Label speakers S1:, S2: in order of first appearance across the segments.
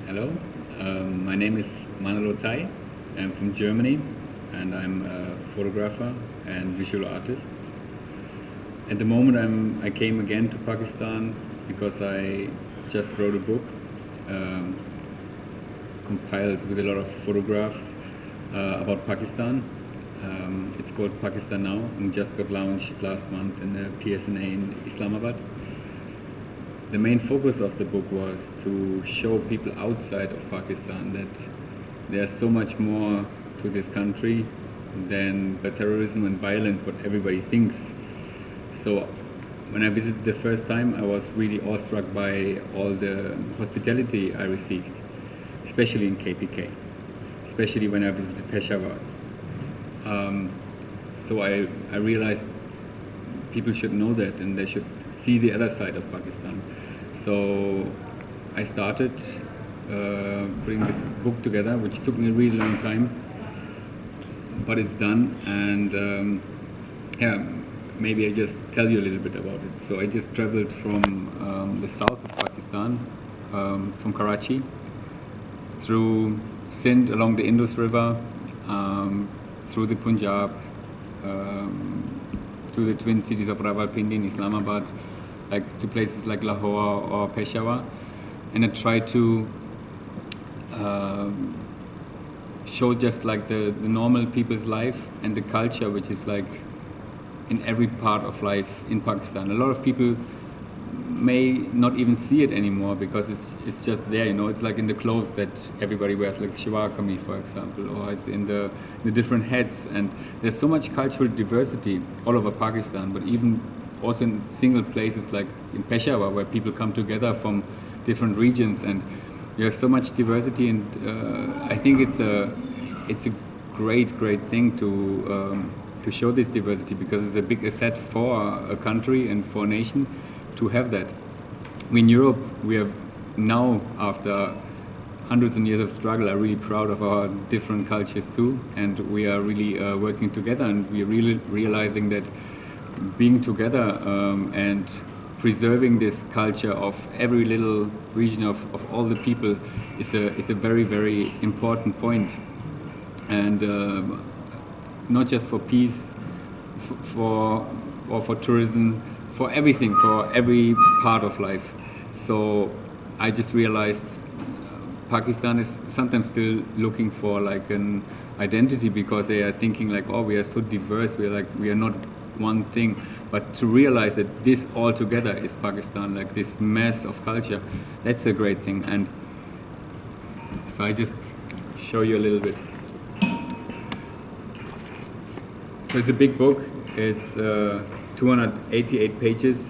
S1: Hello, my name is Manolo Ty. I'm from Germany and I'm a photographer and visual artist. At the moment, I came again to Pakistan because I just wrote a book um, compiled with a lot of photographs about Pakistan. It's called Pakistan Now and just got launched last month in the PSNA in Islamabad. The main focus of the book was to show people outside of Pakistan that there's so much more to this country than the terrorism and violence what everybody thinks. So when I visited the first time, I was really awestruck by all the hospitality I received, especially in KPK, especially when I visited Peshawar. So I realized people should know that and they should see the other side of Pakistan. So I started putting this book together, which took me a really long time, but it's done. And yeah, maybe I just tell you a little bit about it. So I just traveled from the south of Pakistan, from Karachi, through Sindh along the Indus River, through the Punjab, to the twin cities of Rawalpindi and Islamabad, like to places like Lahore or Peshawar, and I try to show just like the normal people's life and the culture which is like in every part of life in Pakistan. A lot of people may not even see it anymore because it's just there, you know. It's like in the clothes that everybody wears, like Shivar Kameez, for example, or it's in the different hats. And there's so much cultural diversity all over Pakistan, but even also in single places like in Peshawar, where people come together from different regions, and you have so much diversity. And I think it's a great thing to show this diversity, because it's a big asset for a country and for a nation to have that. We in Europe, we have now, after hundreds of years of struggle, are really proud of our different cultures too, and we are really working together, and we are really realizing that being together and preserving this culture of every little region of all the people is a very important point. And not just for peace, or for tourism, for everything, for every part of life. So I just realized Pakistan is sometimes still looking for like an identity, because they are thinking like, oh, we are so diverse, we are not one thing. But to realize that this all together is Pakistan, like this mass of culture, that's a great thing. And so I just show you a little bit. So it's a big book. It's 288 pages,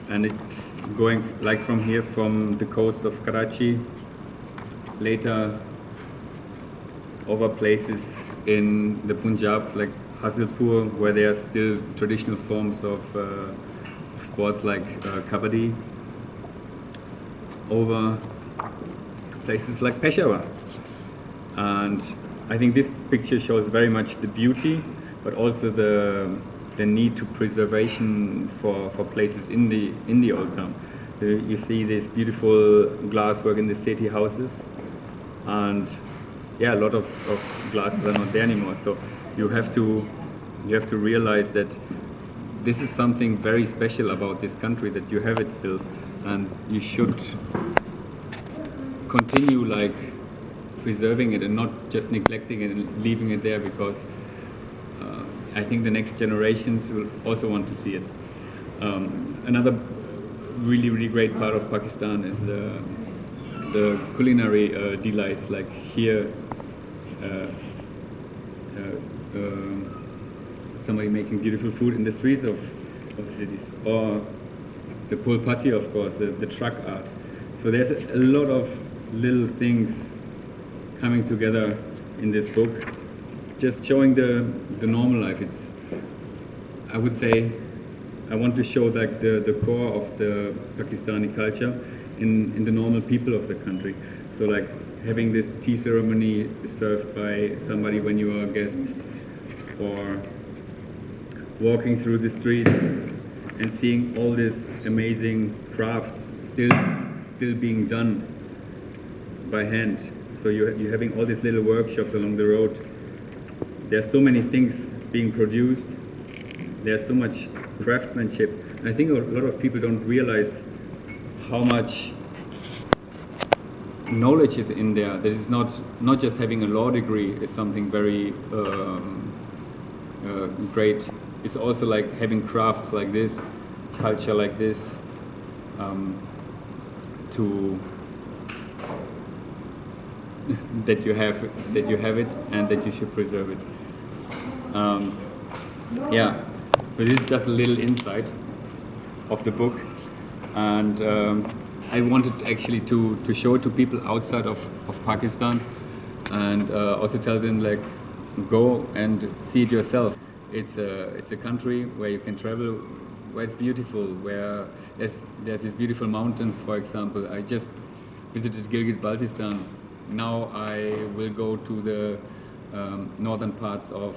S1: and it's going like from here, from the coast of Karachi, later over places in the Punjab, like Hasilpur, where there are still traditional forms of sports like kabaddi, over to places like Peshawar. And I think this picture shows very much the beauty, but also the need to preservation for places in the old town. You see this beautiful glasswork in the city houses, and yeah, a lot of glasses are not there anymore. So you have to realize that this is something very special about this country, that you have it still, and you should continue like preserving it and not just neglecting it and leaving it there, because I think the next generations will also want to see it. Another really great part of Pakistan is the culinary delights, like here somebody making beautiful food in the streets of the cities, or the pol pati, of course, the truck art. So there's a lot of little things coming together in this book, just showing the normal life. It's, I would say, I want to show like the core of the Pakistani culture in the normal people of the country. So like having this tea ceremony served by somebody when you are a guest, or walking through the streets and seeing all these amazing crafts still being done by hand. So you're having all these little workshops along the road. There's so many things being produced. There's so much craftsmanship. And I think a lot of people don't realize how much knowledge is in there. That it's not just having a law degree is something very great. It's also like having crafts like this, culture like this, to that you have it and that you should preserve it. Yeah, so this is just a little insight of the book, and I wanted actually to show it to people outside of Pakistan, and also tell them, like, go and see it yourself. It's a country where you can travel, where it's beautiful, where there's these beautiful mountains. For example, I just visited Gilgit-Baltistan. Now I will go to the northern parts of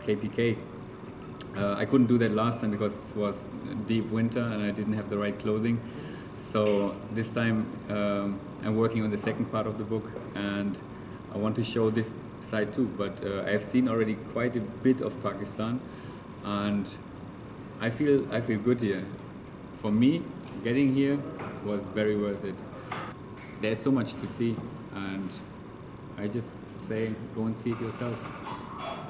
S1: KPK. I couldn't do that last time because it was deep winter and I didn't have the right clothing. So this time I'm working on the second part of the book, and I want to show this side too. But I have seen already quite a bit of Pakistan, and I feel good here. For me, getting here was very worth it. There's so much to see, and I just say, go and see it yourself.